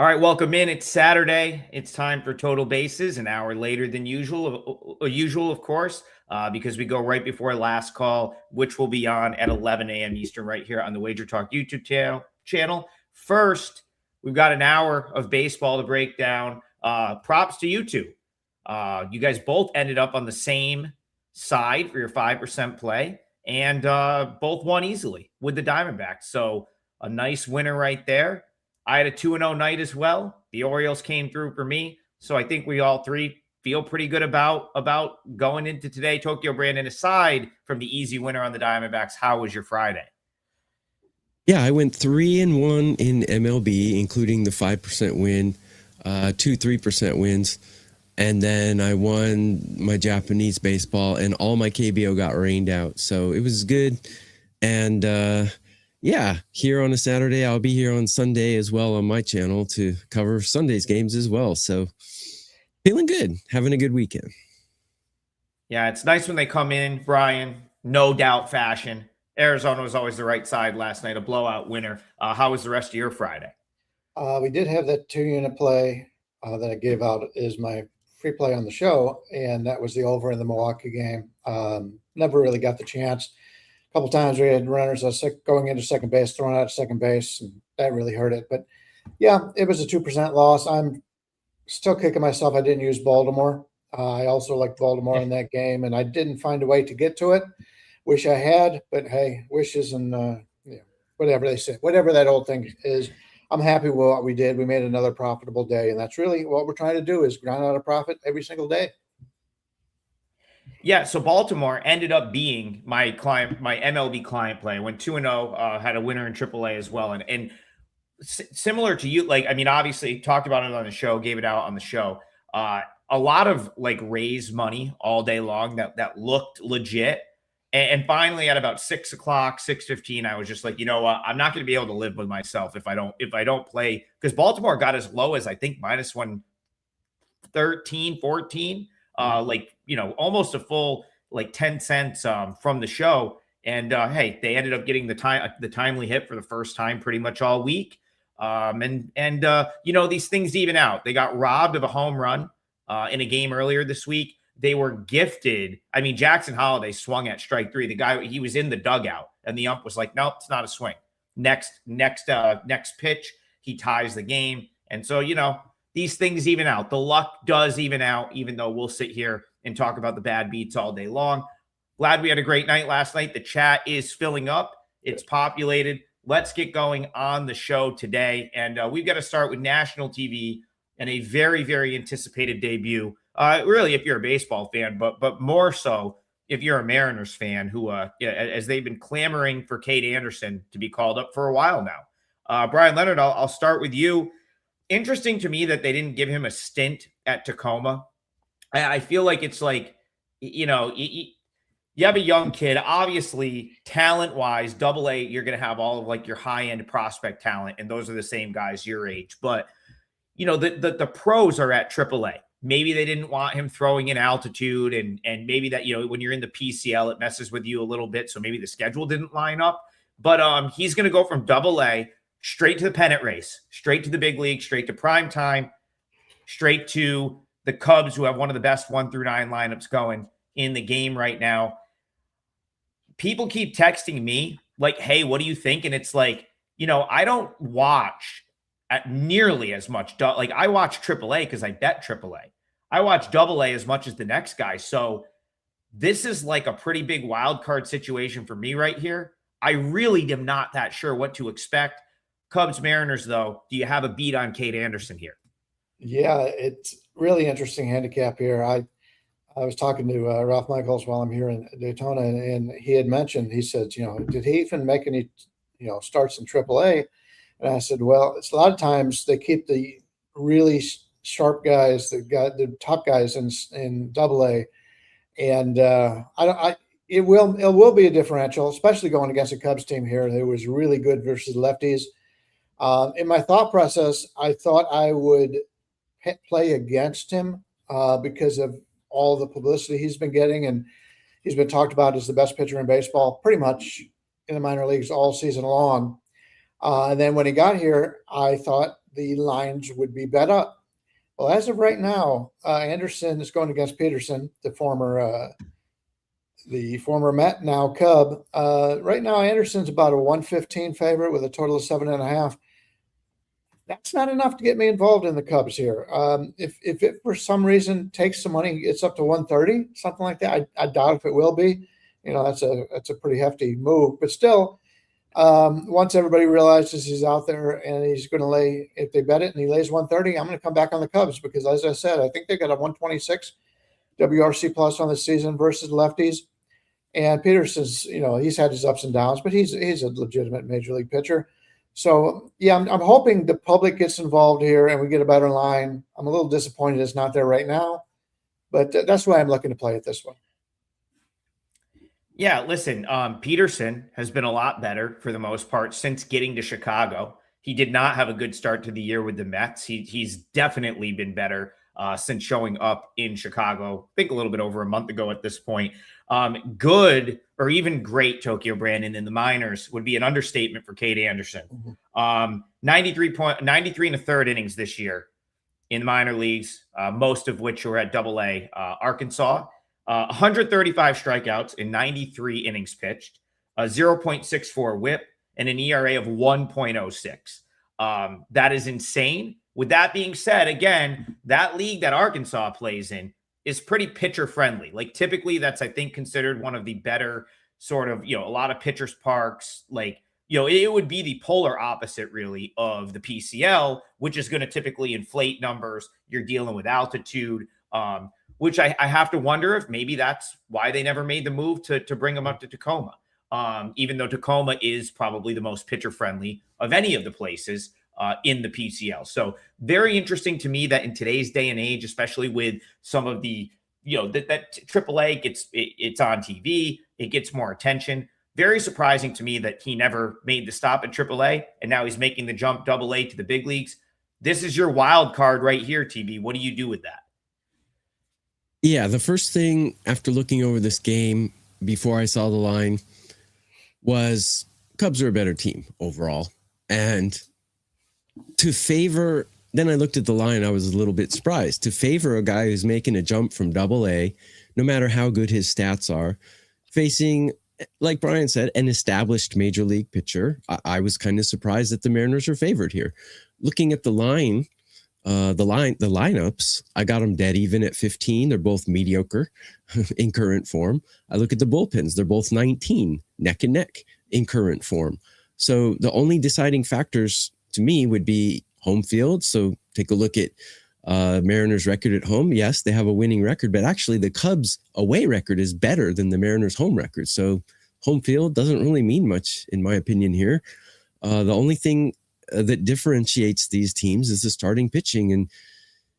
All right, welcome in. It's Saturday. It's time for Total Bases, an hour later than usual, of course, because we go right before last call, which will be on at 11 a.m. Eastern right here on the WagerTalk YouTube channel. First, we've got an hour of baseball to break down. Props to you two. You guys both ended up on the same side for your 5% play, and both won easily with the Diamondbacks. So a nice winner right there. I had a 2-0 night as well. The Orioles came through for me. So I think we all three feel pretty good about going into today. Tokyo, Brandon, aside from the easy winner on the Diamondbacks, how was your Friday? Yeah, I went 3-1 in MLB, including the 5% win, 3% wins. And then I won my Japanese baseball, and all my KBO got rained out. So it was good. And yeah, here on a Saturday, I'll be here on Sunday as well on my channel to cover Sunday's games as well. So feeling good, having a good weekend. Yeah, it's nice when they come in, Brian, no doubt fashion. Arizona was always the right side last night, a blowout winner. How was the rest of your Friday? We did have that 2-unit play that I gave out as my free play on the show, and that was the over in the Milwaukee game. Never really got the chance. A couple times we had runners going into second base, throwing out second base, and that really hurt it. But yeah, it was a 2% loss. I'm still kicking myself I didn't use Baltimore. I also liked Baltimore in that game, and I didn't find a way to get to it. Wish I had, but hey, wishes and whatever they say, whatever that old thing is. I'm happy with what we did. We made another profitable day, and that's really what we're trying to do is grind out a profit every single day. Yeah, so Baltimore ended up being my MLB client play. Went 2-0, had a winner in AAA as well. And similar to you, like, I mean, obviously talked about it on the show, gave it out on the show. A lot of like raised money all day long that looked legit. And finally at about 6 o'clock, 6:15, I was just like, you know what? I'm not going to be able to live with myself if I don't play, because Baltimore got as low as I think minus 113, 14. Like, almost a full like 10 cents from the show. And hey, they ended up getting the timely hit for the first time pretty much all week. These things even out. They got robbed of a home run in a game earlier this week. They were gifted. I mean, Jackson Holiday swung at strike 3. The guy, he was in the dugout, and the ump was like, nope, it's not a swing. Next pitch, he ties the game. And so, these things even out. The luck does even out, even though we'll sit here and talk about the bad beats all day long. Glad we had a great night last night. The chat is filling up. It's populated. Let's get going on the show today. And we've got to start with national TV and a very, very anticipated debut. Really, if you're a baseball fan, but more so if you're a Mariners fan who, as they've been clamoring for Cade Anderson to be called up for a while now. Bryan Leonard, I'll start with you. Interesting to me that they didn't give him a stint at Tacoma. I feel like it's like, you have a young kid, obviously talent-wise, AA, you're going to have all of like your high-end prospect talent, and those are the same guys your age. But, the pros are at AAA. Maybe they didn't want him throwing in altitude, and maybe that, when you're in the PCL, it messes with you a little bit. So maybe the schedule didn't line up. But he's going to go from AA straight to the pennant race, straight to the big league, straight to prime time, straight to the Cubs, who have one of the best 1 through 9 lineups going in the game right now. People keep texting me like, hey, what do you think? And it's like, I don't watch at nearly as much. Like, I watch AAA because I bet AAA. I watch AA as much as the next guy. So this is like a pretty big wild card situation for me right here. I really am not that sure what to expect. Cubs Mariners, though, do you have a beat on Cade Anderson here? Yeah, it's really interesting handicap here. I was talking to Ralph Michaels while I'm here in Daytona, and he had mentioned, he said, did he even make any, starts in AAA? And I said, well, it's a lot of times they keep the really sharp guys, the top guys in AA, and it will be a differential, especially going against a Cubs team here that was really good versus lefties. In my thought process, I thought I would play against him because of all the publicity he's been getting, and he's been talked about as the best pitcher in baseball pretty much in the minor leagues all season long. And then when he got here, I thought the lines would be bet up. Well, as of right now, Anderson is going against Peterson, the former Met, now Cub. Right now, Anderson's about a 115 favorite with a total of 7.5. That's not enough to get me involved in the Cubs here. If it for some reason takes some money, it's up to 130, something like that. I doubt if it will be. That's a pretty hefty move, but still, once everybody realizes he's out there and he's going to lay, if they bet it and he lays 130, I'm going to come back on the Cubs because, as I said, I think they got a 126 WRC plus on the season versus lefties. And Peterson's, he's had his ups and downs, but he's a legitimate major league pitcher. So, yeah, I'm hoping the public gets involved here and we get a better line. I'm a little disappointed it's not there right now, but that's why I'm looking to play it this one. Yeah, listen, Peterson has been a lot better for the most part since getting to Chicago. He did not have a good start to the year with the Mets. He's definitely been better since showing up in Chicago, I think a little bit over a month ago at this point. Good or even great, Tokyo Brandon, in the minors would be an understatement for Cade Anderson. 93 and a third innings this year in the minor leagues, most of which were at AA. Arkansas, 135 strikeouts in 93 innings pitched, a 0.64 whip, and an ERA of 1.06. That is insane. With that being said, again, that league that Arkansas plays in is pretty pitcher friendly. Like typically that's, I think, considered one of the better sort of, a lot of pitchers parks, it would be the polar opposite really of the PCL, which is going to typically inflate numbers. You're dealing with altitude, which I have to wonder if maybe that's why they never made the move to bring them up to Tacoma. Even though Tacoma is probably the most pitcher friendly of any of the places in the PCL. So very interesting to me that in today's day and age, especially with some of the, that AAA it's on TV, it gets more attention. Very surprising to me that he never made the stop at AAA and now he's making the jump AA to the big leagues. This is your wild card right here, TB. What do you do with that? Yeah, the first thing after looking over this game before I saw the line was Cubs are a better team overall. And to favor, then I looked at the line, I was a little bit surprised. To favor a guy who's making a jump from AA, no matter how good his stats are, facing, like Brian said, an established major league pitcher, I was kind of surprised that the Mariners are favored here. Looking at the line, the lineups, I got them dead even at 15. They're both mediocre in current form. I look at the bullpens. They're both 19, neck and neck in current form. So the only deciding factors to me would be home field. So take a look at Mariners record at home. Yes, they have a winning record, but actually the Cubs away record is better than the Mariners home record. So home field doesn't really mean much in my opinion here. The only thing that differentiates these teams is the starting pitching. And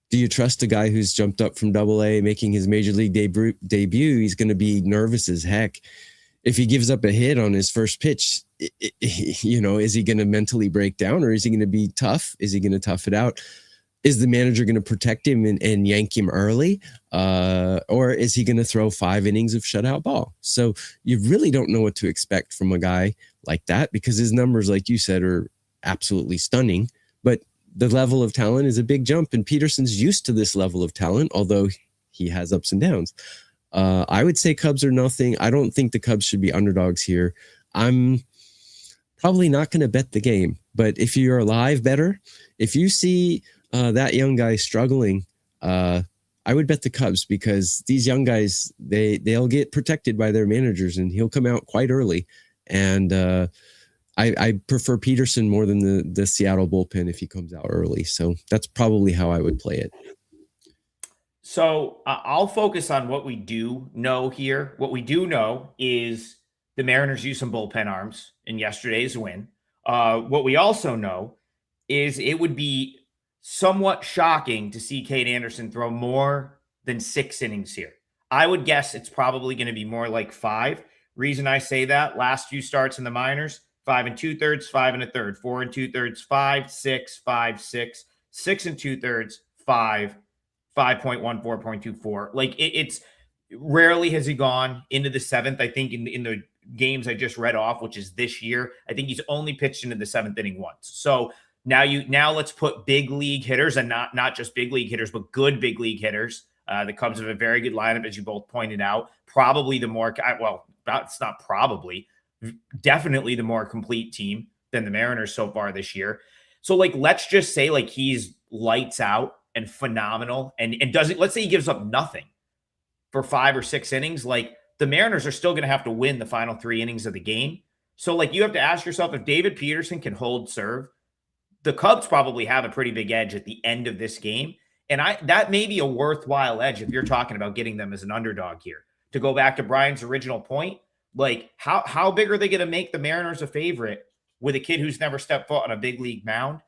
do you trust a guy who's jumped up from AA, making his major league debut? He's going to be nervous as heck. If he gives up a hit on his first pitch, is he going to mentally break down or is he going to be tough? Is he going to tough it out? Is the manager going to protect him and yank him early? Or is he going to throw 5 innings of shutout ball? So you really don't know what to expect from a guy like that because his numbers, like you said, are absolutely stunning. But the level of talent is a big jump. And Peterson's used to this level of talent, although he has ups and downs. I would say Cubs are nothing. I don't think the Cubs should be underdogs here. I'm probably not going to bet the game, but if you're a live better, if you see that young guy struggling, I would bet the Cubs because these young guys, they'll get protected by their managers and he'll come out quite early. And I prefer Peterson more than the Seattle bullpen if he comes out early. So that's probably how I would play it. So I'll focus on what we do know here. What we do know is the Mariners used some bullpen arms in yesterday's win. What we also know is it would be somewhat shocking to see Cade Anderson throw more than 6 innings here. I would guess it's probably going to be more like 5. Reason I say that, last few starts in the minors, 5 2/3, 5 1/3, 4 2/3, 5, 6, 5, 6, 6 2/3, 5, 5.1, 4.24. Like it's rarely has he gone into the 7th. I think in the games I just read off, which is this year, I think he's only pitched into the 7th inning once. So Now let's put big league hitters, and not just big league hitters, but good big league hitters. The Cubs have a very good lineup, as you both pointed out. Probably the more, well, it's not probably, definitely the more complete team than the Mariners so far this year. So, like, let's just say, like, he's lights out and phenomenal and doesn't, let's say he gives up nothing for 5 or 6 innings. Like, the Mariners are still going to have to win the final 3 innings of the game. So, like, you have to ask yourself, if David Peterson can hold serve, the Cubs probably have a pretty big edge at the end of this game. And that may be a worthwhile edge if you're talking about getting them as an underdog here. To go back to Brian's original point, like, how big are they going to make the Mariners a favorite with a kid who's never stepped foot on a big league mound?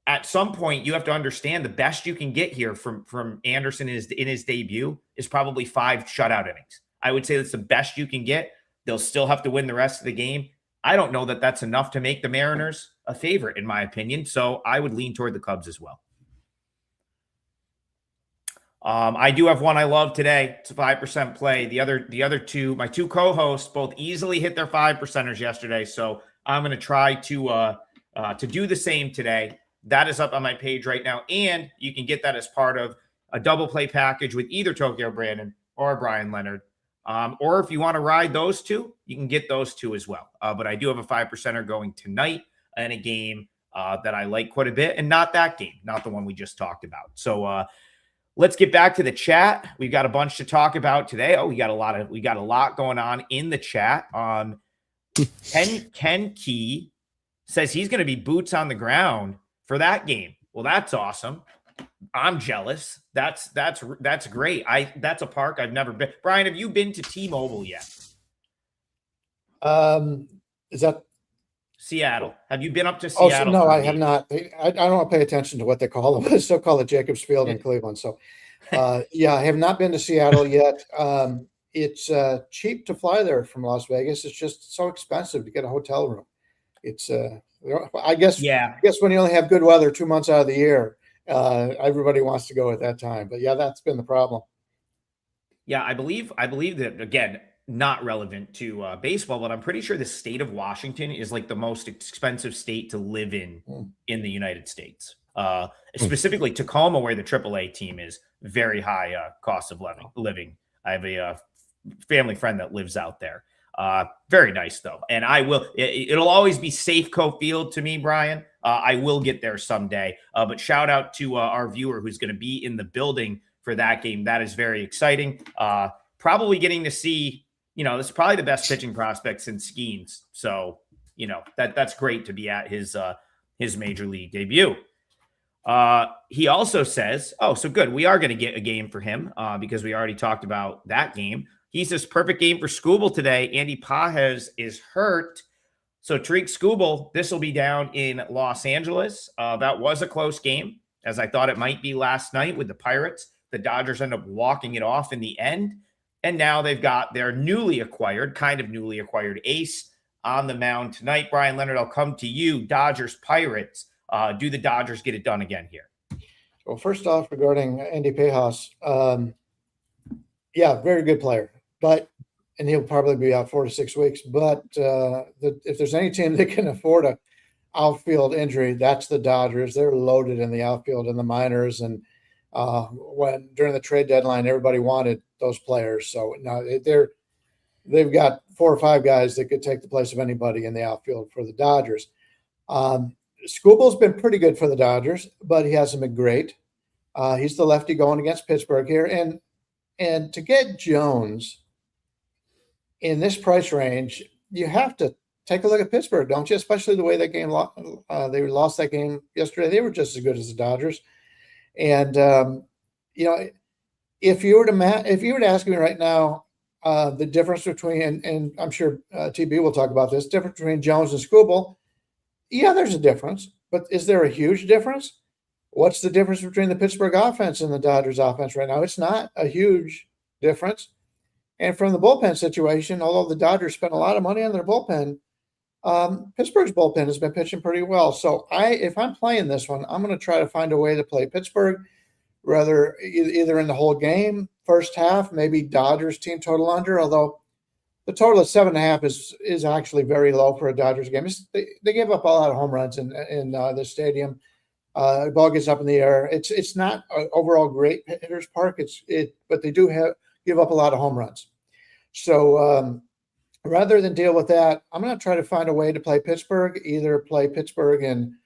At some point, you have to understand the best you can get here from Anderson in his debut is probably 5 shutout innings. I would say that's the best you can get. They'll still have to win the rest of the game. I don't know that that's enough to make the Mariners a favorite, in my opinion. So I would lean toward the Cubs as well. I do have one I love today. It's a 5% play. The other two, my 2 co-hosts, both easily hit their 5%ers yesterday. So I'm going to try to do the same today. That is up on my page right now. And you can get that as part of a double play package with either Tokyo Brandon or Bryan Leonard. Or if you want to ride those 2, you can get those 2 as well. But I do have a 5%er going tonight in a game that I like quite a bit, and not that game, not the one we just talked about. So let's get back to the chat. We've got a bunch to talk about today. Oh, we got a lot going on in the chat. Ken Key says he's going to be boots on the ground for that game. Well, that's awesome. I'm jealous. That's great. That's a park I've never been. Brian, have you been to T-Mobile yet? Is that Seattle? Have you been up to Seattle? No, I have not. I don't pay attention to what they call them. They still call it Jacobs Field in Cleveland. So, yeah, I have not been to Seattle yet. It's cheap to fly there from Las Vegas. It's just so expensive to get a hotel room. It's I guess when you only have good weather 2 months out of the year, everybody wants to go at that time. But yeah, that's been the problem. Yeah, I believe that, again, not relevant to baseball, but I'm pretty sure the state of Washington is like the most expensive state to live in the United States. Specifically Tacoma, where the AAA team is, very high cost of living. I have a family friend that lives out there. Very nice though. And it'll always be Safeco Field to me, Brian. I will get there someday. But shout out to our viewer who's going to be in the building for that game. That is very exciting. Probably getting to see, this is probably the best pitching prospect since Skeens. So, that's great to be at his major league debut. He also says, so good. We are going to get a game for him because we already talked about that game. He says, perfect game for Skubal today. Andy Pajes is hurt. So Tariq Skubal, this will be down in Los Angeles. That was a close game, as I thought it might be last night with the Pirates. The Dodgers end up walking it off in the end. And now they've got their newly acquired ace on the mound tonight. Bryan Leonard, I'll come to you. Dodgers, Pirates. Do the Dodgers get it done again here? Well, first off, regarding Andy Pajes, very good player. And he'll probably be out 4 to 6 weeks. But if there's any team that can afford an outfield injury, that's the Dodgers. They're loaded in the outfield in the minors. And when during the trade deadline, everybody wanted those players. So now they've got 4 or 5 guys that could take the place of anybody in the outfield for the Dodgers. Skubal's been pretty good for the Dodgers, but he hasn't been great. He's the lefty going against Pittsburgh here. And to get Jones in this price range, you have to take a look at Pittsburgh, don't you? Especially the way that game they lost that game yesterday. They were just as good as the Dodgers. And if you were to ask me right now, the difference between, and I'm sure TB will talk about this, difference between Jones and Skubal, yeah, there's a difference. But is there a huge difference? What's the difference between the Pittsburgh offense and the Dodgers offense right now? It's not a huge difference. And from the bullpen situation, although the Dodgers spent a lot of money on their bullpen, Pittsburgh's bullpen has been pitching pretty well. So if I'm playing this one, I'm going to try to find a way to play Pittsburgh, either in the whole game, first half, maybe Dodgers team total under, although the total of 7.5 is actually very low for a Dodgers game. They give up a lot of home runs in the stadium. The ball gets up in the air. It's not an overall great hitter's park. But they do give up a lot of home runs. So rather than deal with that, I'm going to try to find a way to play Pittsburgh. Either play Pittsburgh in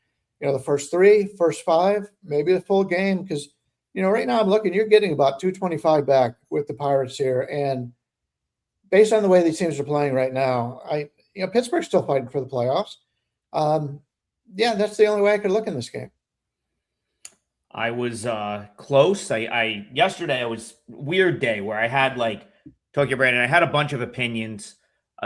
the first 3, first 5, maybe the full game, because right now I'm looking. You're getting about 225 back with the Pirates here, and based on the way these teams are playing right now, Pittsburgh's still fighting for the playoffs. That's the only way I could look in this game. I was close. Yesterday I was weird day where I had Tokyo Brandon. I had a bunch of opinions.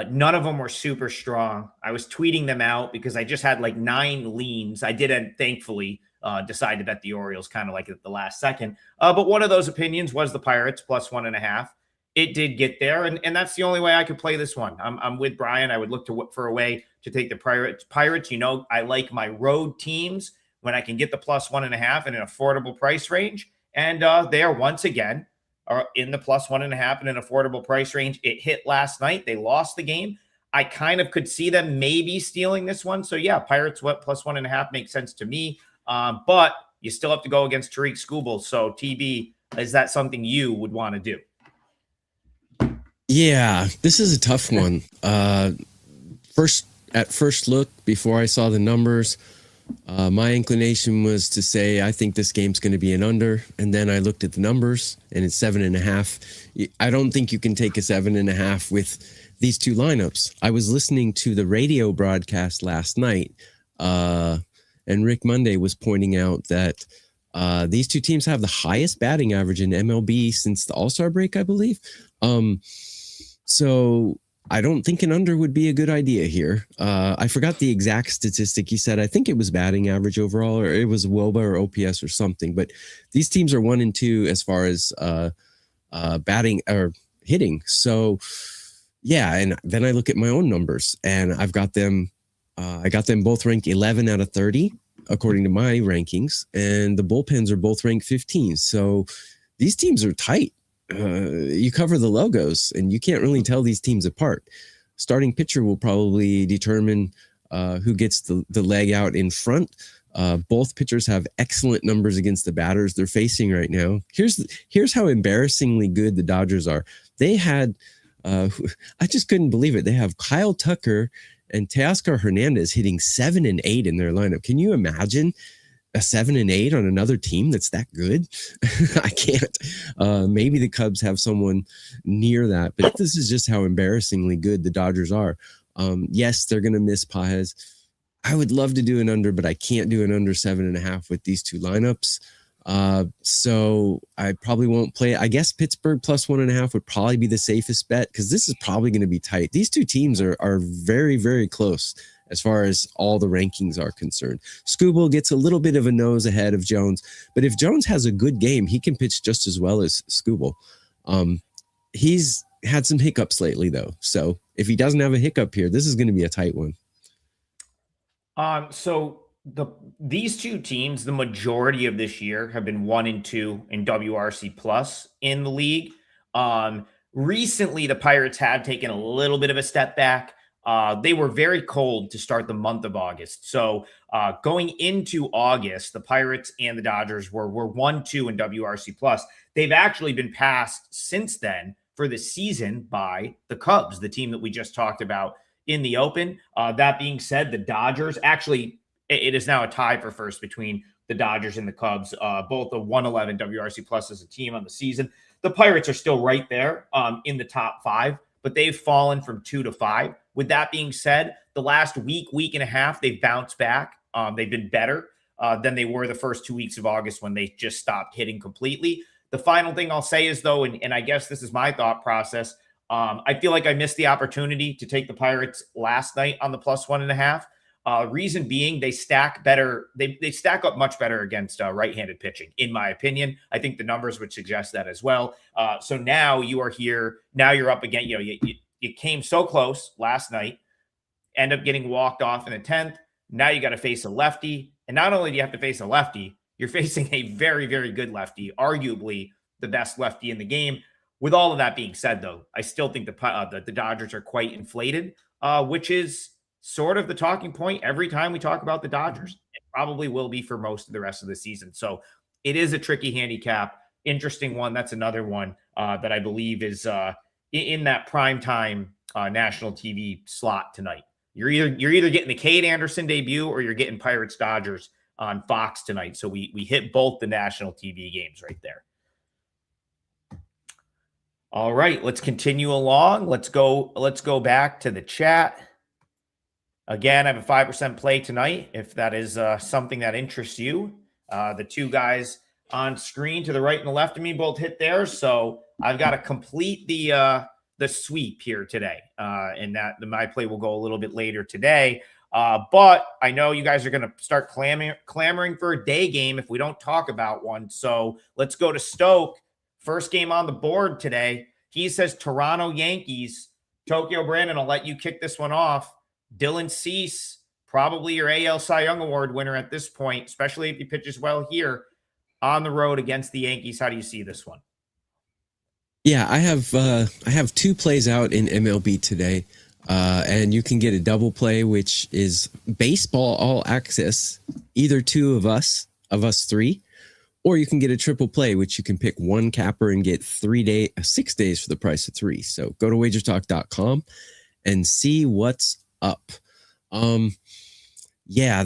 None of them were super strong. I was tweeting them out because I just had 9 leans. I didn't, thankfully, decide to bet the Orioles kind of at the last second. But one of those opinions was the Pirates plus 1.5. It did get there, and that's the only way I could play this one. I'm with Brian. I would look for a way to take the Pirates. I like my road teams when I can get the plus 1.5 in an affordable price range, and they are once again in the plus 1.5 in an affordable price range. It hit last night. They lost the game. I kind of could see them maybe stealing this one. So yeah, Pirates plus 1.5 makes sense to me. But you still have to go against Tariq Skubal. So TB, is that something you would want to do? Yeah, this is a tough one. First look, before I saw the numbers, my inclination was to say I think this game's going to be an under, and then I looked at the numbers, and it's 7.5. I don't think you can take a 7.5 with these two lineups. I was listening to the radio broadcast last night, and Rick Monday was pointing out that these two teams have the highest batting average in MLB since the All-Star break, I believe. So I don't think an under would be a good idea here. I forgot the exact statistic he said. I think it was batting average overall, or it was WOBA or OPS or something. But these teams are 1 and 2 as far as batting or hitting. So yeah, and then I look at my own numbers, and I've got them. I got them both ranked 11 out of 30 according to my rankings, and the bullpens are both ranked 15. So these teams are tight. You cover the logos, and you can't really tell these teams apart. Starting pitcher will probably determine who gets the leg out in front. Both pitchers have excellent numbers against the batters they're facing right now. Here's how embarrassingly good the Dodgers are. They had, I just couldn't believe it. They have Kyle Tucker and Teoscar Hernandez hitting 7 and 8 in their lineup. Can you imagine a 7 and 8 on another team that's that good? I can't. Maybe the Cubs have someone near that, but this is just how embarrassingly good the Dodgers are. Yes, they're going to miss Paez. I would love to do an under, but I can't do an under 7.5 with these two lineups. So I probably won't play it. I guess Pittsburgh plus 1.5 would probably be the safest bet, because this is probably going to be tight. These two teams are very, very close as far as all the rankings are concerned. Skubal gets a little bit of a nose ahead of Jones, but if Jones has a good game, he can pitch just as well as Skubal. He's had some hiccups lately, though. So if he doesn't have a hiccup here, this is going to be a tight one. So these two teams, the majority of this year, have been 1 and 2 in WRC plus in the league. Recently, the Pirates had taken a little bit of a step back. They were very cold to start the month of August. So going into August, the Pirates and the Dodgers were 1-2 in WRC plus. They've actually been passed since then for the season by the Cubs, the team that we just talked about in the open. That being said, the Dodgers actually, it is now a tie for first between the Dodgers and the Cubs, both a 111 WRC plus as a team on the season. The Pirates are still right there in the top 5, but they've fallen from 2 to 5. With that being said, the last week and a half, they've bounced back. They've been better than they were the first 2 weeks of August when they just stopped hitting completely. The final thing I'll say is, though, and I guess this is my thought process, I feel like I missed the opportunity to take the Pirates last night on the plus 1.5. Reason being, they stack better. They stack up much better against right-handed pitching, in my opinion. I think the numbers would suggest that as well. So now you are here. Now you're up again. You came so close last night, end up getting walked off in the 10th. Now you got to face a lefty. And not only do you have to face a lefty, you're facing a very, very good lefty, arguably the best lefty in the game. With all of that being said, though, I still think the Dodgers are quite inflated, which is sort of the talking point every time we talk about the Dodgers. It probably will be for most of the rest of the season. So it is a tricky handicap. Interesting one. That's another one that I believe is in that primetime national TV slot tonight. You're either getting the Cade Anderson debut or you're getting Pirates Dodgers on Fox tonight. So we hit both the national TV games right there. All right, let's continue along. Let's go back to the chat. Again, I have a 5% play tonight if that is something that interests you. The two guys on screen to the right and the left of me both hit theirs, so I've got to complete the sweep here today, and my play will go a little bit later today. But I know you guys are going to start clamoring for a day game if we don't talk about one. So let's go to Stoke. First game on the board today. He says Toronto Yankees. Tokyo Brandon, I'll let you kick this one off. Dylan Cease, probably your AL Cy Young Award winner at this point, especially if he pitches well here on the road against the Yankees. How do you see this one? Yeah, I have two plays out in MLB today, and you can get a double play, which is baseball all access, either two of us three, or you can get a triple play, which you can pick one capper and get 6 days for the price of three. So go to WagerTalk.com and see what's up. Yeah,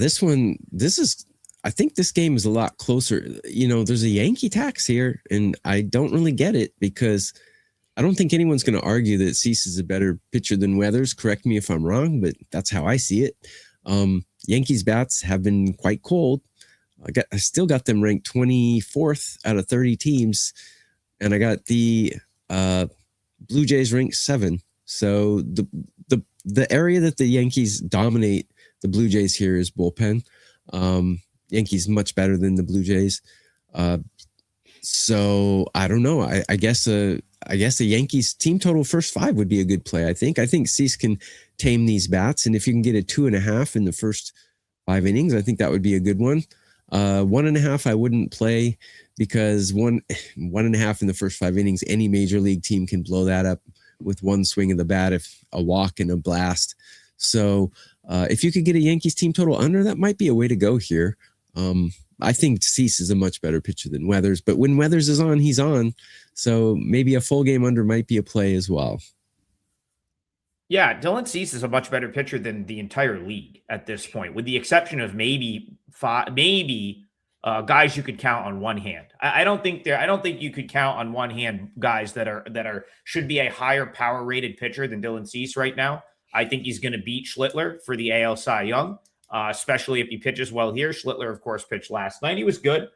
I think this game is a lot closer. There's a Yankee tax here, and I don't really get it because I don't think anyone's going to argue that Cease is a better pitcher than Weathers. Correct me if I'm wrong, but that's how I see it. Yankees bats have been quite cold. I still got them ranked 24th out of 30 teams, and I got the Blue Jays ranked 7. So the area that the Yankees dominate the Blue Jays here is bullpen. Yankees much better than the Blue Jays. So I don't know. I guess the Yankees team total first 5 would be a good play. I think Cease can tame these bats, and if you can get a 2.5 in the first 5 innings, I think that would be a good one. 1.5 I wouldn't play because 1.5 in the first 5 innings, any major league team can blow that up with one swing of the bat, if a walk and a blast. So if you could get a Yankees team total under, that might be a way to go here. I think Cease is a much better pitcher than Weathers, but when Weathers is on, he's on. So maybe a full game under might be a play as well. Yeah, Dylan Cease is a much better pitcher than the entire league at this point, with the exception of maybe guys you could count on one hand. I don't think you could count on one hand guys that should be a higher power rated pitcher than Dylan Cease right now. I think he's going to beat Schlittler for the AL Cy Young, especially if he pitches well here. Schlittler, of course, pitched last night. He was good.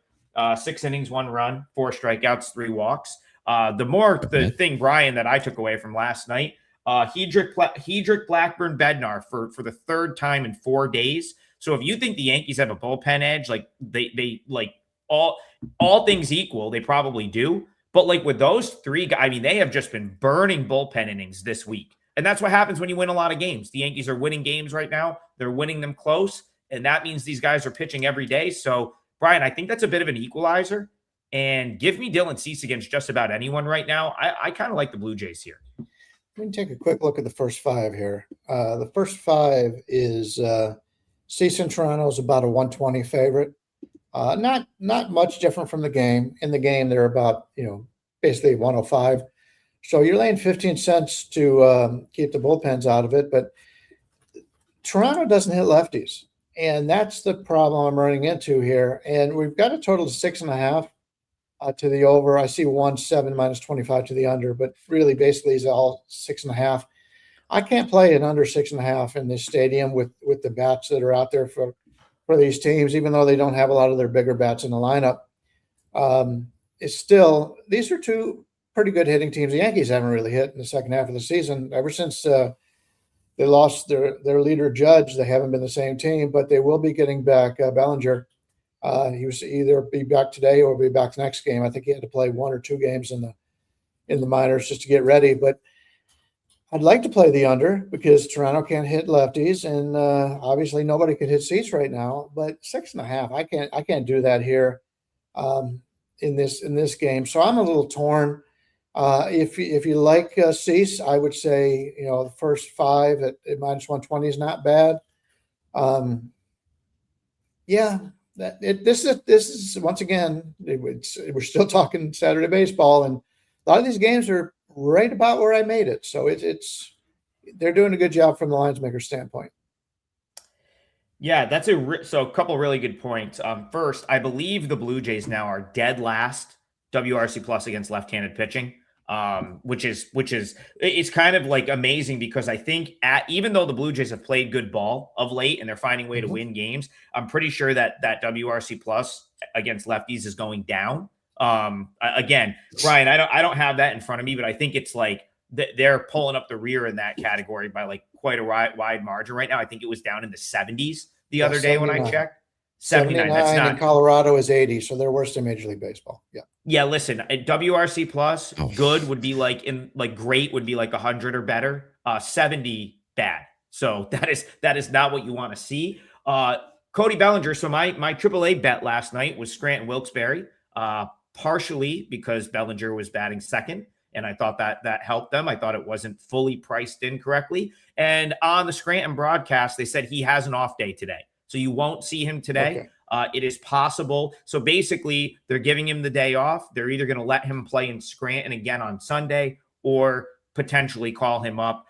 6 innings, 1 run, 4 strikeouts, 3 walks. The thing, Brian, that I took away from last night, Hedrick Blackburn Bednar for the 3rd time in 4 days. So if you think the Yankees have a bullpen edge, like they like all things equal, they probably do. But like with those 3 guys, I mean, they have just been burning bullpen innings this week. And that's what happens when you win a lot of games. The Yankees are winning games right now. They're winning them close. And that means these guys are pitching every day. So, Brian, I think that's a bit of an equalizer. And give me Dylan Cease against just about anyone right now. I kind of like the Blue Jays here. Let me take a quick look at the first 5 here. The first 5 is Cease in Toronto is about a 120 favorite. Not much different from the game. In the game, they're about, basically 105. So you're laying 15 cents to keep the bullpens out of it. But Toronto doesn't hit lefties. And that's the problem I'm running into here. And we've got a total of 6.5 to the over. I see 1.7 minus 25 to the under, but really basically it's all 6.5. I can't play an under 6.5 in this stadium with the bats that are out there for these teams, even though they don't have a lot of their bigger bats in the lineup. It's still, these are 2 pretty good hitting teams. The Yankees haven't really hit in the second half of the season. Ever since they lost their leader, Judge, they haven't been the same team, but they will be getting back Bellinger. He was either be back today or be back the next game. I think he had to play 1 or 2 games in the minors just to get ready. But I'd like to play the under because Toronto can't hit lefties, and obviously nobody could hit Cease right now. But 6.5, I can't do that here in this game. So I'm a little torn. If you like Cease, I would say, the first 5 at minus 120 is not bad. This is once again, we're still talking Saturday baseball, and a lot of these games are right about where I made it. So they're doing a good job from the lines maker standpoint. Yeah, that's so a couple really good points. First, I believe the Blue Jays now are dead last WRC plus against left-handed pitching, which is it's kind of like amazing because I think even though the Blue Jays have played good ball of late and they're finding a way to win games, I'm pretty sure that WRC plus against lefties is going down. Again, Brian, I don't have that in front of me, but I think it's like they're pulling up the rear in that category by like quite a wide margin right now. I think it was down in the 70s the other day when I checked. 79. That's not. And Colorado is 80, so they're worse than Major League Baseball. Yeah. Yeah. Listen, WRC plus good would be great would be like 100 or better. 70 bad. So that is not what you want to see. Cody Bellinger. So my AAA bet last night was Scranton Wilkes-Barre, partially because Bellinger was batting second. And I thought that helped them. I thought it wasn't fully priced in correctly. And on the Scranton broadcast, they said he has an off day today. So you won't see him today. Okay. It is possible. So basically, they're giving him the day off. They're either going to let him play in Scranton again on Sunday or potentially call him up.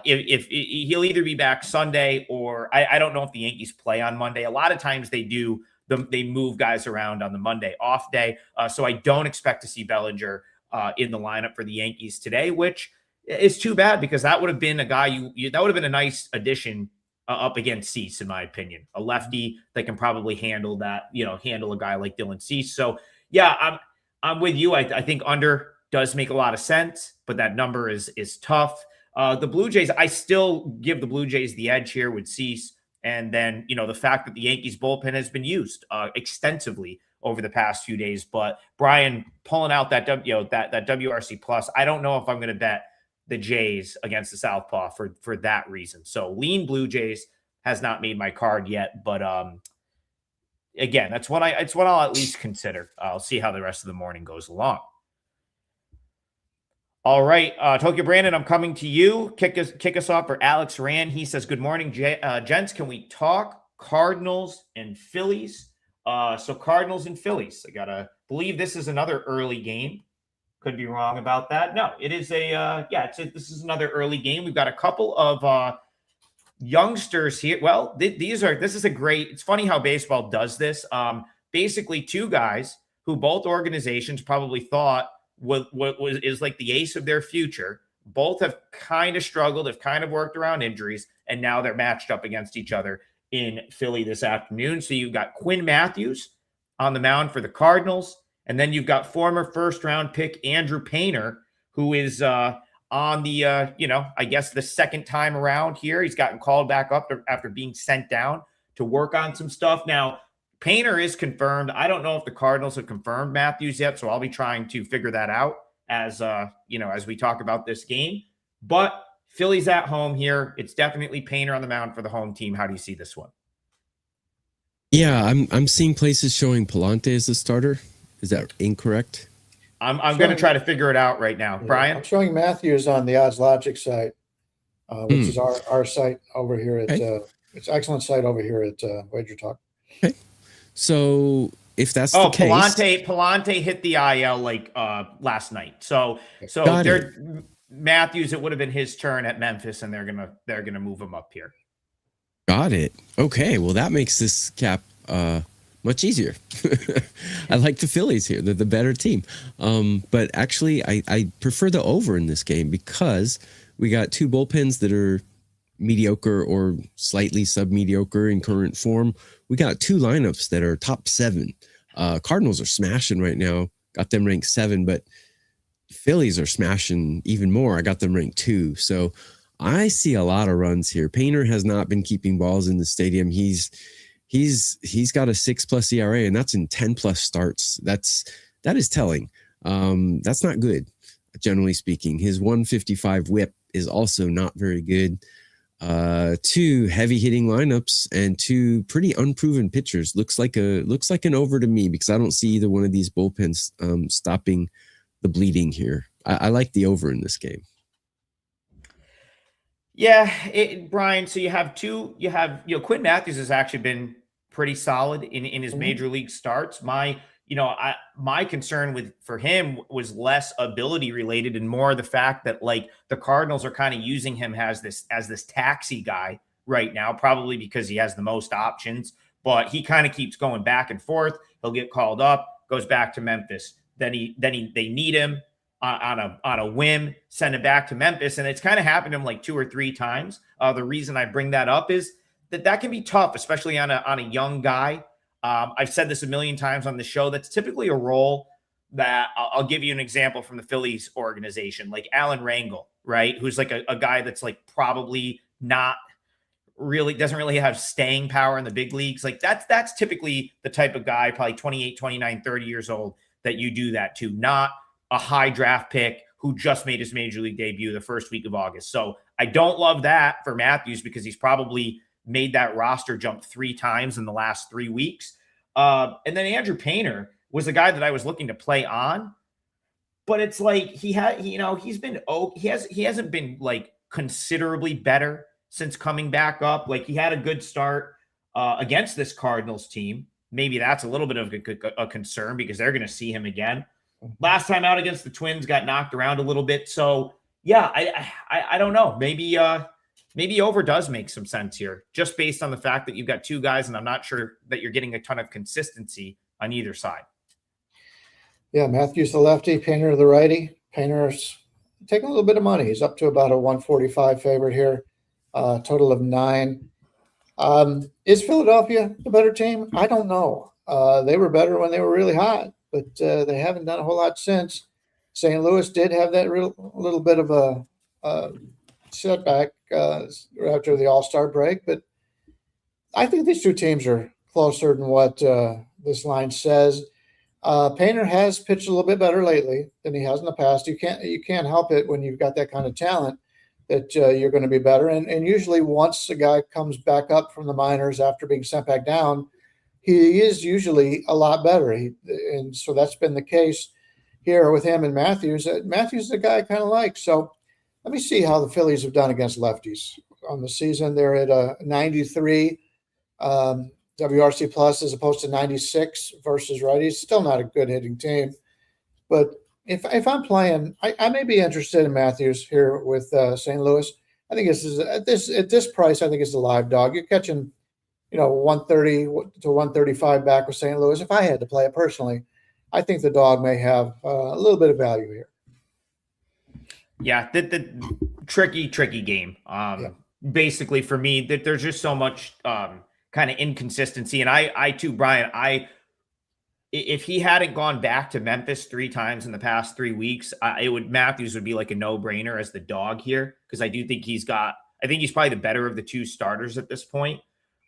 If he'll either be back Sunday or I don't know if the Yankees play on Monday. A lot of times they do. They move guys around on the Monday off day. So I don't expect to see Bellinger in the lineup for the Yankees today, which is too bad because that would have been a guy that would have been a nice addition up against Cease, in my opinion, a lefty that can probably handle that, handle a guy like Dylan Cease. So yeah, I'm with you. I think under does make a lot of sense, but that number is tough. The Blue Jays, I still give the Blue Jays the edge here with Cease. And then, the fact that the Yankees bullpen has been used extensively over the past few days. But Brian pulling out that WRC plus, I don't know if I'm going to bet the Jays against the Southpaw for that reason. So lean Blue Jays has not made my card yet, but again, it's what I'll at least consider. I'll see how the rest of the morning goes along. All right, Tokyo Brandon, I'm coming to you. Kick us off for Alex Rand. He says, "Good morning, gents. Can we talk Cardinals and Phillies?" So Cardinals and Phillies. I gotta believe this is another early game. Could be wrong about that. No, it is this is another early game. We've got a couple of youngsters here. Well, it's funny how baseball does this. Basically 2 guys who both organizations probably thought is like the ace of their future. Both have kind of struggled, have kind of worked around injuries, and now they're matched up against each other in Philly this afternoon. So you've got Quinn Matthews on the mound for the Cardinals. And then you've got former first-round pick Andrew Painter, who is on the, I guess the second time around here. He's gotten called back up after being sent down to work on some stuff. Now, Painter is confirmed. I don't know if the Cardinals have confirmed Matthews yet, so I'll be trying to figure that out as we talk about this game. But Philly's at home here. It's definitely Painter on the mound for the home team. How do you see this one? Yeah, I'm seeing places showing Palante as the starter. Is that incorrect? I'm going to try to figure it out right now. Brian? I'm showing Matthews on the Odds Logic site, which is our site over here at it's an excellent site over here at WagerTalk. Okay. So if that's the case, Palante hit the IL last night. So Matthews, it would have been his turn at Memphis, and they're gonna move him up here. Got it. Okay. Well, that makes this cap much easier. I like the Phillies here. They're the better team. But actually, I prefer the over in this game because we got 2 bullpens that are mediocre or slightly sub-mediocre in current form. We got 2 lineups that are top 7. Cardinals are smashing right now. Got them ranked 7, but Phillies are smashing even more. I got them ranked 2. So I see a lot of runs here. Painter has not been keeping balls in the stadium. He's got a 6+ ERA, and that's in 10+ starts. That is telling. That's not good, generally speaking. His 155 whip is also not very good. 2 heavy hitting lineups and 2 pretty unproven pitchers. Looks like an over to me because I don't see either one of these bullpens stopping the bleeding here. I like the over in this game. Yeah, Brian. So you have Quinn Matthews has actually been pretty solid in his major league starts. My concern for him was less ability related and more the fact that like the Cardinals are kind of using him as this taxi guy right now, probably because he has the most options, but he kind of keeps going back and forth. He'll get called up, goes back to Memphis. Then they need him on a whim, send it back to Memphis. And it's kind of happened to him like 2 or 3 times. The reason I bring that up is that can be tough, especially on a young guy. I've said this a million times on the show. That's typically a role that I'll give you an example from the Phillies organization, like Alan Rangel, right? Who's like a guy that's like probably not really doesn't really have staying power in the big leagues. Like that's typically the type of guy, probably 28, 29, 30 years old, that you do that to, not a high draft pick who just made his major league debut the first week of August. So I don't love that for Matthews because he's probably made that roster jump 3 times in the last 3 weeks. And then Andrew Painter was a guy that I was looking to play on, but it's like he hasn't been like considerably better since coming back up. Like he had a good start against this Cardinals team. Maybe that's a little bit of a concern because they're going to see him again. Last time out against the Twins, got knocked around a little bit. So yeah, I don't know. Maybe over does make some sense here, just based on the fact that you've got 2 guys, and I'm not sure that you're getting a ton of consistency on either side. Yeah, Matthews the lefty, Painter the righty. Painter's taking a little bit of money. He's up to about a 145 favorite here, total of 9. Is Philadelphia the better team? I don't know. They were better when they were really hot, but they haven't done a whole lot since. St. Louis did have that little bit of a setback after the All-Star break, but I think these 2 teams are closer than what this line says. Painter has pitched a little bit better lately than he has in the past. You can't help it when you've got that kind of talent that you're going to be better. And usually once a guy comes back up from the minors after being sent back down, he is usually a lot better. And so that's been the case here with him and Matthews. Matthews is a guy I kind of like. So let me see how the Phillies have done against lefties on the season. They're at a 93 WRC plus as opposed to 96 versus righties. Still not a good hitting team. But if I'm playing, I may be interested in Matthews here with St. Louis. I think this is at this price. I think it's a live dog. You're catching, 130 to 135 back with St. Louis. If I had to play it personally, I think the dog may have a little bit of value here. Yeah, the tricky game. Basically for me, that there's just so much kind of inconsistency, and I too, Brian, if he hadn't gone back to Memphis 3 times in the past 3 weeks, Matthews would be like a no-brainer as the dog here, because I do think I think he's probably the better of the 2 starters at this point.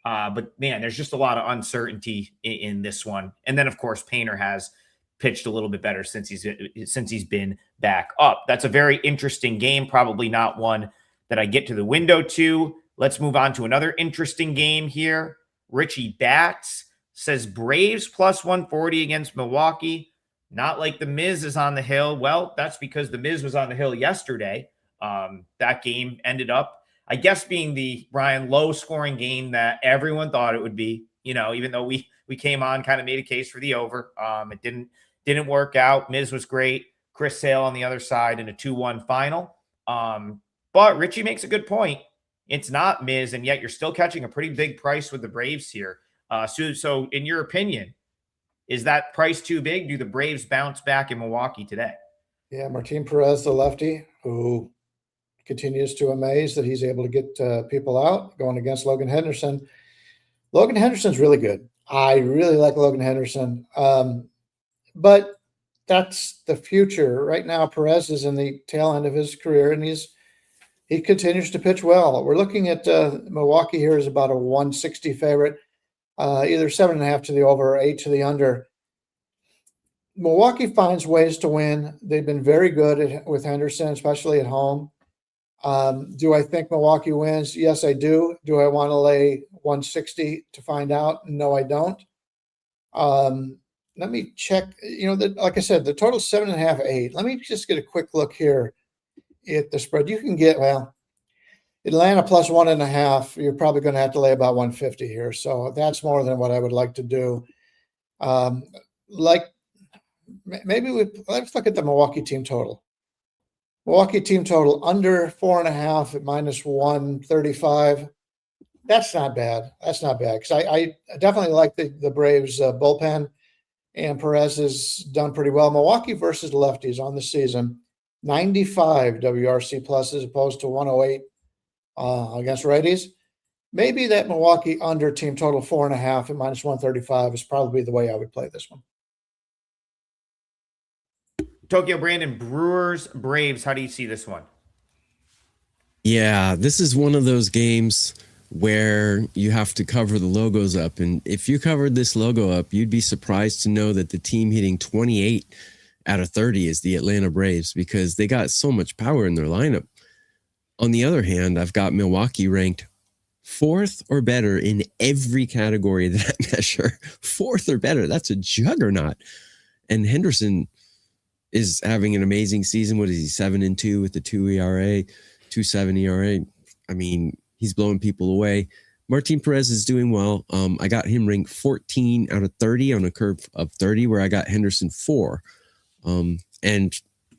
But man, there's just a lot of uncertainty in this one. And then of course Painter has pitched a little bit better since he's been back up. That's a very interesting game, probably not one that I get to the window to. Let's move on to another interesting game here. Richie Bats says Braves plus 140 against Milwaukee. Not like the Miz is on the hill. Well, that's because the Miz was on the hill yesterday. That game ended up, I guess, being the low-scoring game that everyone thought it would be. Even though we came on, kind of made a case for the over. It didn't work out. Miz was great. Chris Sale on the other side in a 2-1 final. But Richie makes a good point. It's not Miz, and yet you're still catching a pretty big price with the Braves here. So in your opinion, is that price too big? Do the Braves bounce back in Milwaukee today? Yeah, Martin Perez, the lefty, who continues to amaze that he's able to get people out, going against Logan Henderson. Logan Henderson's really good. I really like Logan Henderson. But that's the future. Right now, Perez is in the tail end of his career, and he continues to pitch well. We're looking at Milwaukee here is about a 160 favorite, either 7.5 to the over or 8 to the under. Milwaukee finds ways to win. They've been very good with Henderson, especially at home. Do I think Milwaukee wins? Yes, I do. Do I want to lay 160 to find out? No, I don't. let me check. Like I said, the total 7.5, 8. Let me just get a quick look here at the spread. You can get, Atlanta plus 1.5. You're probably going to have to lay about 150 here. So that's more than what I would like to do. Let's look at the Milwaukee team total. Milwaukee team total under 4.5 at minus 135. That's not bad. Because I definitely like the Braves bullpen, and Perez has done pretty well. Milwaukee versus lefties on the season, 95 WRC plus as opposed to 108 against righties. Maybe that Milwaukee under team total 4.5 at minus 135 is probably the way I would play this one. Tokyo Brandon, Brewers, Braves. How do you see this one? Yeah, this is one of those games where you have to cover the logos up. And if you covered this logo up, you'd be surprised to know that the team hitting 28 out of 30 is the Atlanta Braves, because they got so much power in their lineup. On the other hand, I've got Milwaukee ranked 4th or better in every category that I measure. 4th or better. That's a juggernaut. And Henderson is having an amazing season. What is he, 7-2 with the 2 ERA, 2.7 ERA? I mean, he's blowing people away. Martin Perez is doing well. I got him ranked 14 out of 30 on a curve of 30, where I got Henderson 4. And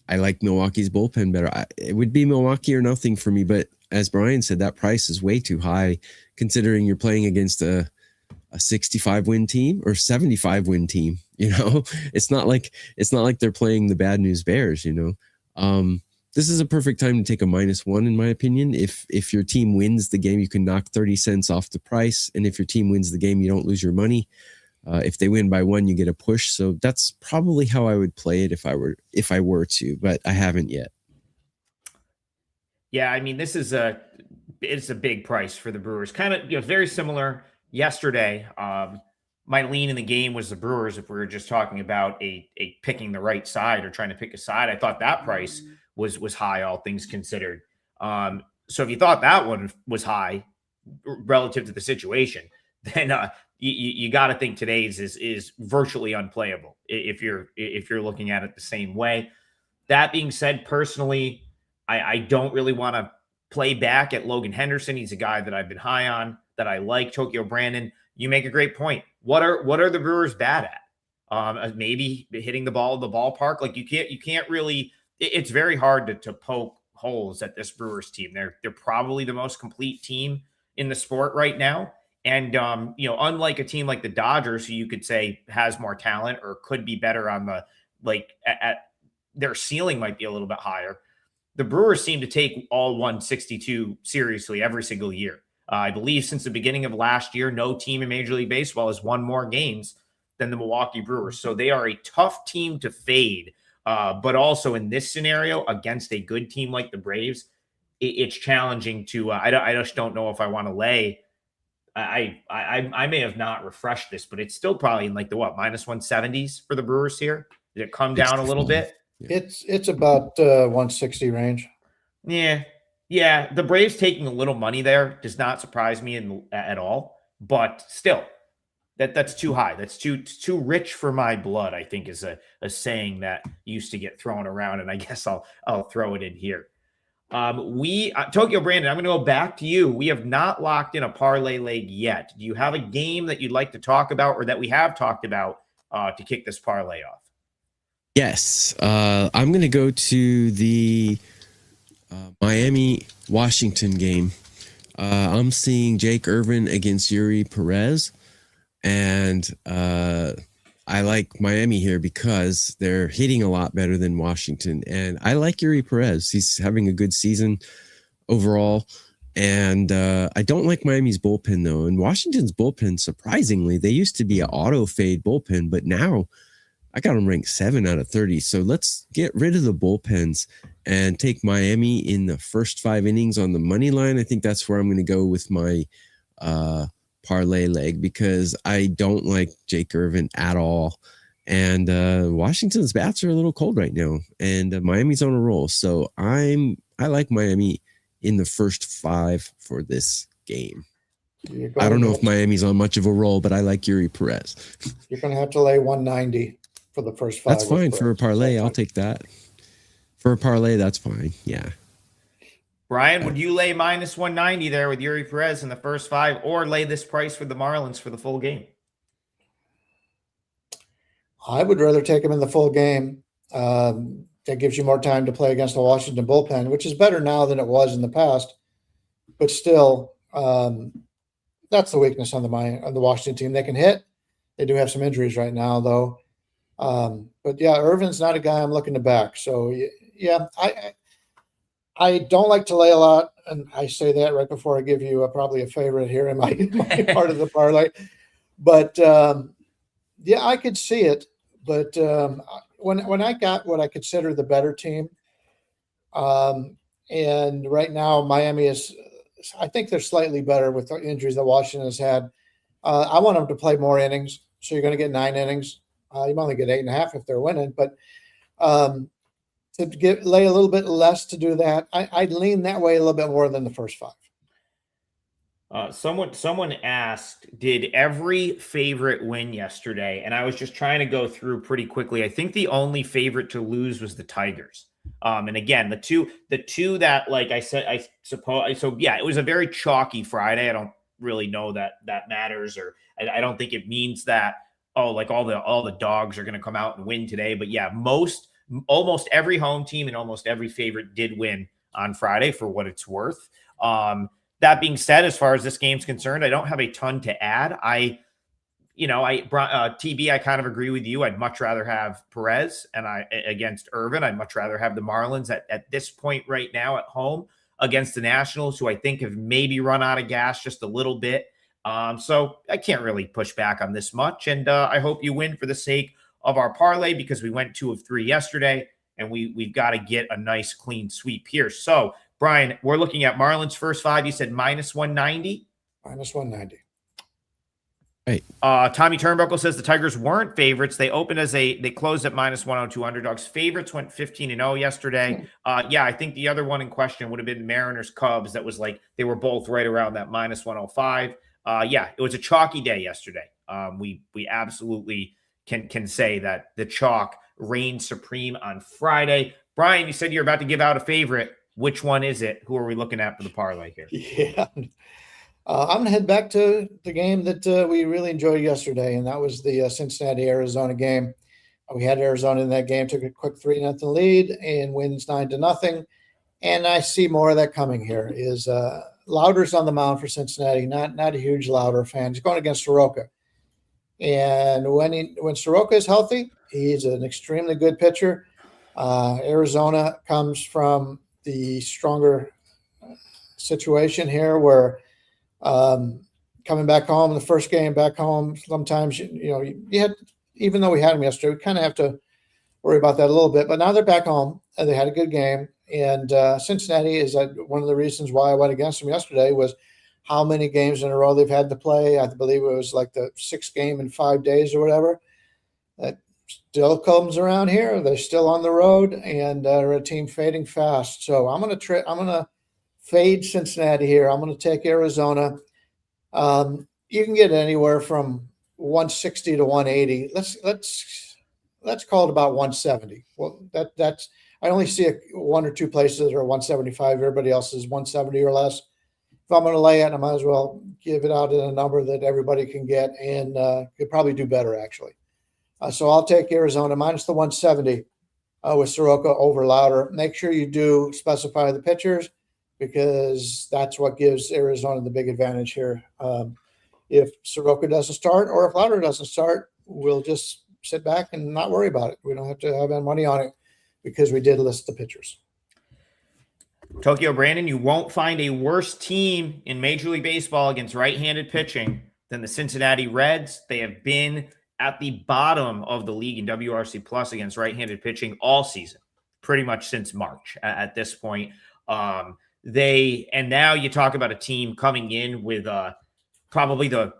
I like Milwaukee's bullpen better. It would be Milwaukee or nothing for me, but as Brian said, that price is way too high considering you're playing against a 65-win team or 75-win team. It's not like they're playing the Bad News Bears. This is a perfect time to take a -1, in my opinion. If your team wins the game, you can knock 30 cents off the price, and if your team wins the game, you don't lose your money. If they win by 1, you get a push. So that's probably how I would play it if I were to, but I haven't yet. Yeah, I mean, it's a big price for the Brewers. Kind of, very similar yesterday. My lean in the game was the Brewers. If we were just talking about a picking the right side or trying to pick a side, I thought that price was high, all things considered. So if you thought that one was high relative to the situation, then you got to think today's is virtually unplayable if you're looking at it the same way. That being said, personally, I don't really want to play back at Logan Henderson. He's a guy that I've been high on, that I like. Tokyo Brandon, you make a great point. What are the Brewers bad at? Maybe hitting the ball in the ballpark. Like you can't really. It's very hard to poke holes at this Brewers team. They're probably the most complete team in the sport right now. And unlike a team like the Dodgers, who you could say has more talent or could be better on the at their ceiling might be a little bit higher. The Brewers seem to take all 162 seriously every single year. I believe since the beginning of last year, no team in Major League Baseball has won more games than the Milwaukee Brewers. So they are a tough team to fade. But also in this scenario against a good team like the Braves, it's challenging to. I just don't know if I want to lay. I may have not refreshed this, but it's still probably in -170s for the Brewers here. Did it come down a little bit? It's about 160 range. Yeah. The Braves taking a little money there does not surprise me at all. But still, that's too high. That's too rich for my blood, I think, is a saying that used to get thrown around, and I guess I'll throw it in here. Tokyo Brandon, I'm going to go back to you. We have not locked in a parlay leg yet. Do you have a game that you'd like to talk about, or that we have talked about to kick this parlay off? Yes, I'm going to go to the Miami-Washington game. I'm seeing Jake Irvin against Yuri Perez, and I like Miami here because they're hitting a lot better than Washington, and I like Yuri Perez. He's having a good season overall, and I don't like Miami's bullpen, though, and Washington's bullpen, surprisingly, they used to be an auto-fade bullpen, but now I got them ranked 7 out of 30. So let's get rid of the bullpens and take Miami in the first 5 innings on the money line. I think that's where I'm going to go with my parlay leg, because I don't like Jake Irvin at all. And Washington's bats are a little cold right now, and Miami's on a roll. So I like Miami in the first 5 for this game. I don't know if Miami's on much of a roll, but I like Yuri Perez. You're going to have to lay 190 for the first 5. That's fine for a parlay. I'll take that. For a parlay, that's fine. Yeah. Brian, would you lay minus 190 there with Yuri Perez in the first 5, or lay this price for the Marlins for the full game? I would rather take him in the full game. That gives you more time to play against the Washington bullpen, which is better now than it was in the past. But still, that's the weakness on the Washington team. They can hit. They do have some injuries right now, though. But yeah, Irvin's not a guy I'm looking to back. So yeah, I don't like to lay a lot, and I say that right before I give you probably a favorite here in my part of the parlay. But yeah, I could see it. But when I got what I consider the better team, and right now Miami is, I think they're slightly better with the injuries that Washington has had. I want them to play more innings, so you're going to get 9 innings. You only get 8.5 if they're winning, but to lay a little bit less to do that, I'd lean that way a little bit more than the first 5. Someone asked, did every favorite win yesterday? And I was just trying to go through pretty quickly. I think the only favorite to lose was the Tigers. And again, the two that, like I said, I suppose, so yeah, it was a very chalky Friday. I don't really know that matters, or I don't think it means that, like all the dogs are going to come out and win today. But yeah, almost every home team and almost every favorite did win on Friday, for what it's worth. That being said, as far as this game's concerned, I don't have a ton to add. TB, I kind of agree with you. I'd much rather have Perez against Irvin. I'd much rather have the Marlins at this point right now at home against the Nationals, who I think have maybe run out of gas just a little bit. So I can't really push back on this much. And I hope you win for the sake of our parlay, because we went 2 of 3 yesterday, and we've got to get a nice clean sweep here. So Brian, we're looking at Marlins first 5. You said minus 190? Minus 190. Right. Tommy Turnbuckle says the Tigers weren't favorites. They closed at minus 102 underdogs. Favorites went 15-0 yesterday. Yeah, I think the other one in question would have been Mariners Cubs. That was like, they were both right around that minus 105. Yeah, it was a chalky day yesterday. We absolutely can say that the chalk reigned supreme on Friday. Brian, you said you're about to give out a favorite. Which one is it? Who are we looking at for the parlay here? Yeah. I'm going to head back to the game that we really enjoyed yesterday, and that was the Cincinnati-Arizona game. We had Arizona in that game, took a quick 3-0 lead and wins 9-0. And I see more of that coming here. Is Lauder's on the mound for Cincinnati, not a huge Lauder fan. He's going against Soroka. And when Soroka is healthy, he's an extremely good pitcher. Arizona comes from the stronger situation here, where coming back home, the first game back home, sometimes you had, even though we had them yesterday, we kind of have to worry about that a little bit. But now they're back home, and they had a good game. And Cincinnati is one of the reasons why I went against them yesterday was how many games in a row they've had to play. I believe it was like the 6th game in 5 days or whatever. That still comes around here. They're still on the road, and they're a team fading fast. So I'm gonna fade Cincinnati here. I'm going to take Arizona. You can get anywhere from 160 to 180. Let's call it about 170. Well, that's I only see 1 or 2 places that are 175. Everybody else is 170 or less. If I'm going to lay it, I might as well give it out at a number that everybody can get, and could probably do better actually. So I'll take Arizona minus the 170 with Soroka over Lauder. Make sure you do specify the pitchers, because that's what gives Arizona the big advantage here. If Soroka doesn't start, or if Lauder doesn't start, we'll just sit back and not worry about it. We don't have to have any money on it, because we did list the pitchers. Tokyo Brandon, you won't find a worse team in Major League Baseball against right-handed pitching than the Cincinnati Reds. They have been at the bottom of the league in WRC plus against right-handed pitching all season, pretty much since March at this point. And now you talk about a team coming in with probably the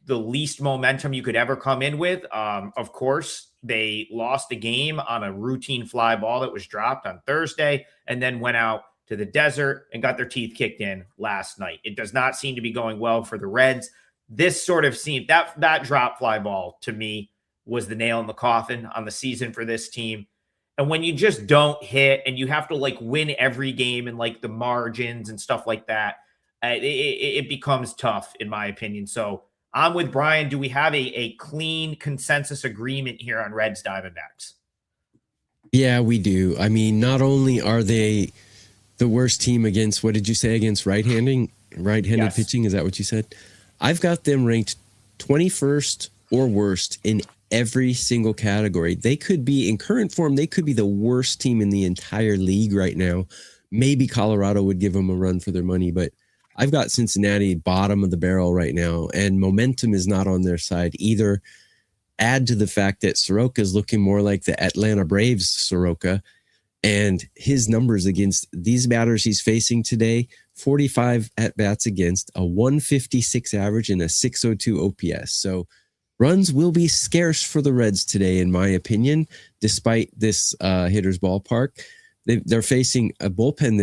least momentum you could ever come in with. Of course, they lost the game on a routine fly ball that was dropped on Thursday, and then went out to the desert and got their teeth kicked in last night. It does not seem to be going well for the Reds. This sort of seemed that drop fly ball to me was the nail in the coffin on the season for this team. And when you just don't hit and you have to like win every game and like the margins and stuff like that, it becomes tough in my opinion. So I'm with Brian. Do we have a clean consensus agreement here on Reds Diamondbacks? Yeah, we do. I mean, not only are they the worst team against, what did you say, against right-handed Yes. pitching? Is that what you said? I've got them ranked 21st or worst in every single category. They could be, in current form, they could be the worst team in the entire league right now. Maybe Colorado would give them a run for their money, but I've got Cincinnati bottom of the barrel right now, and momentum is not on their side either. Add to the fact that Soroka is looking more like the Atlanta Braves Soroka, and his numbers against these batters he's facing today, 45 at-bats against, a 156 average and a 602 OPS. So runs will be scarce for the Reds today, in my opinion, despite this hitter's ballpark. They're facing a bullpen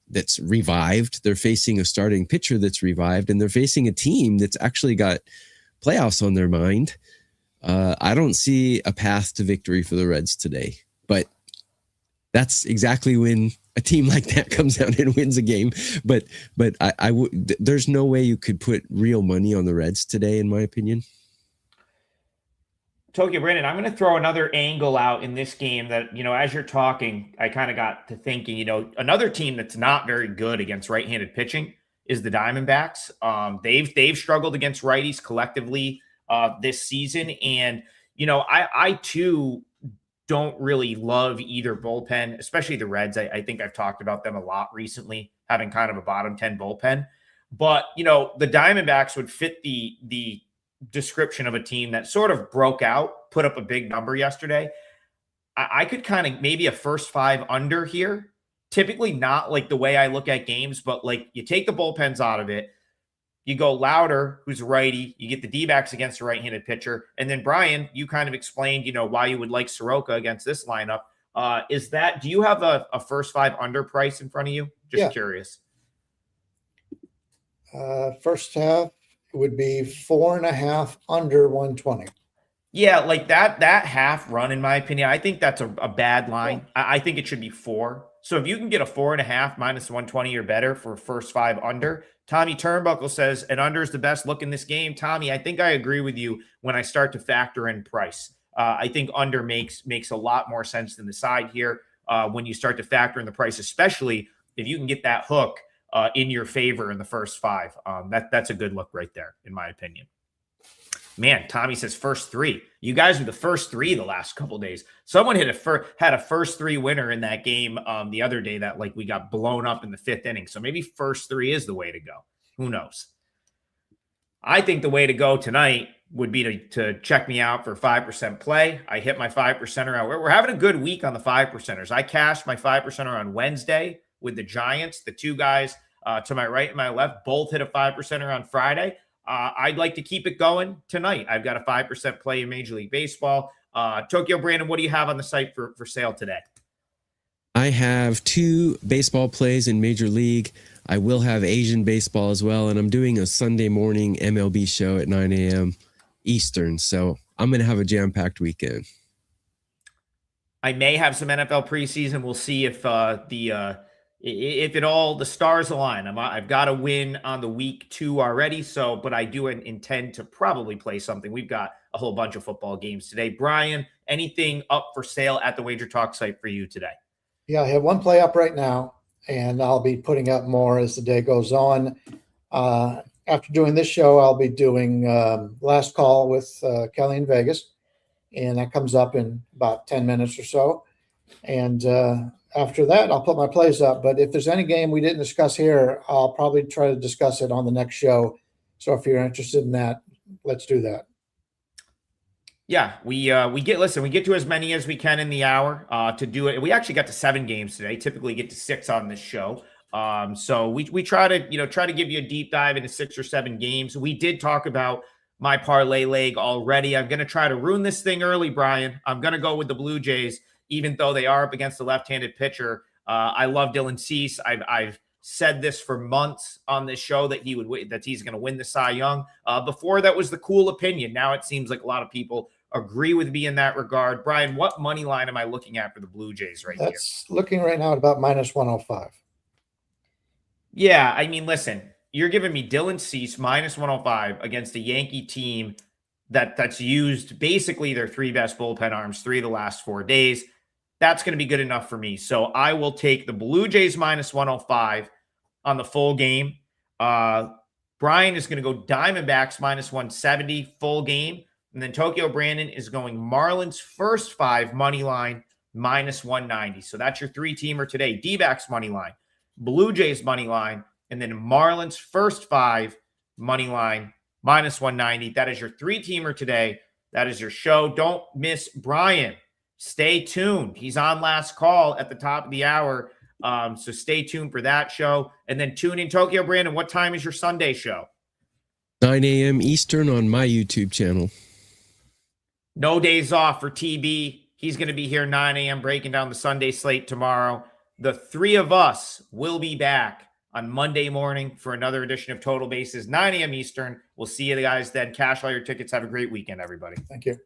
that's revived. They're facing a starting pitcher that's revived, and they're facing a team that's actually got playoffs on their mind. I don't see a path to victory for the Reds today, but that's exactly when a team like that comes out and wins a game. But there's no way you could put real money on the Reds today, in my opinion. Tokyo Brandon, I'm going to throw another angle out in this game that, as you're talking, I kind of got to thinking, another team that's not very good against right-handed pitching is the Diamondbacks. They've struggled against righties collectively this season. And, I too don't really love either bullpen, especially the Reds. I think I've talked about them a lot recently, having kind of a bottom 10 bullpen. But, the Diamondbacks would fit the description of a team that sort of broke out, put up a big number yesterday. I could kind of maybe a first 5 under here. Typically not like the way I look at games, but like you take the bullpens out of it, you go Louder, who's righty, you get the D-backs against a right-handed pitcher. And then Brian, you kind of explained, why you would like Soroka against this lineup. Do you have a first 5 under price in front of you? Just curious. First half would be 4.5 under 120. Yeah, like that half run, in my opinion, I think that's a bad line. I think it should be 4. So if you can get a 4.5 minus 120 or better for first 5 under, Tommy Turnbuckle says an under is the best look in this game. Tommy, I think I agree with you when I start to factor in price. I think under makes a lot more sense than the side here when you start to factor in the price, especially if you can get that hook in your favor in the first 5. That's a good look right there, in my opinion. Man, Tommy says first 3. You guys are the first 3 the last couple of days. Someone had a first 3 winner in that game the other day that like we got blown up in the 5th inning. So maybe first 3 is the way to go. Who knows? I think the way to go tonight would be to check me out for 5% play. I hit my 5%er out. We're having a good week on the 5%ers. I cashed my 5%er on Wednesday with the Giants. The 2 guys to my right and my left both hit a 5%er on Friday. I'd like to keep it going tonight. I've got a 5% play in Major League Baseball. Tokyo Brandon, what do you have on the site for sale today? I have 2 baseball plays in Major League. I will have Asian baseball as well, and I'm doing a Sunday morning MLB show at 9 a.m. Eastern, so I'm going to have a jam-packed weekend. I may have some NFL preseason. We'll see if the stars align. I've got a win on the week 2 already. But I do intend to probably play something. We've got a whole bunch of football games today. Brian, anything up for sale at the WagerTalk site for you today? Yeah, I have 1 play up right now, and I'll be putting up more as the day goes on. After doing this show, I'll be doing Last Call with Kelly in Vegas, and that comes up in about 10 minutes or so. And after that, I'll put my plays up. But if there's any game we didn't discuss here, I'll probably try to discuss it on the next show. So if you're interested in that, let's do that. Yeah, we get to as many as we can in the hour to do it. We actually got to 7 games today. Typically get to 6 on this show. So we try to give you a deep dive into 6 or 7 games. We did talk about my parlay leg already. I'm going to try to ruin this thing early, Brian. I'm going to go with the Blue Jays, even though they are up against the left-handed pitcher. I love Dylan Cease. I've said this for months on this show that he's going to win the Cy Young. Before that was the cool opinion. Now it seems like a lot of people agree with me in that regard. Brian, what money line am I looking at for the Blue Jays right here? That's looking right now at about -105. Yeah, I mean, listen, you're giving me Dylan Cease -105 against a Yankee team that's used basically their 3 best bullpen arms 3 of the last 4 days. That's going to be good enough for me. So I will take the Blue Jays -105 on the full game. Brian is going to go Diamondbacks -170 full game. And then Tokyo Brandon is going Marlins first 5 money line -190. So that's your 3-teamer today. D-backs money line, Blue Jays money line, and then Marlins first 5 money line -190. That is your 3-teamer today. That is your show. Don't miss Brian. Stay tuned. He's on Last Call at the top of the hour. So stay tuned for that show. And then tune in Tokyo Brandon. What time is your Sunday show? 9 a.m. Eastern on my YouTube channel. No days off for TB. He's going to be here 9 a.m. breaking down the Sunday slate tomorrow. The 3 of us will be back on Monday morning for another edition of Total Bases, 9 a.m. Eastern. We'll see you guys then. Cash all your tickets. Have a great weekend, everybody. Thank you.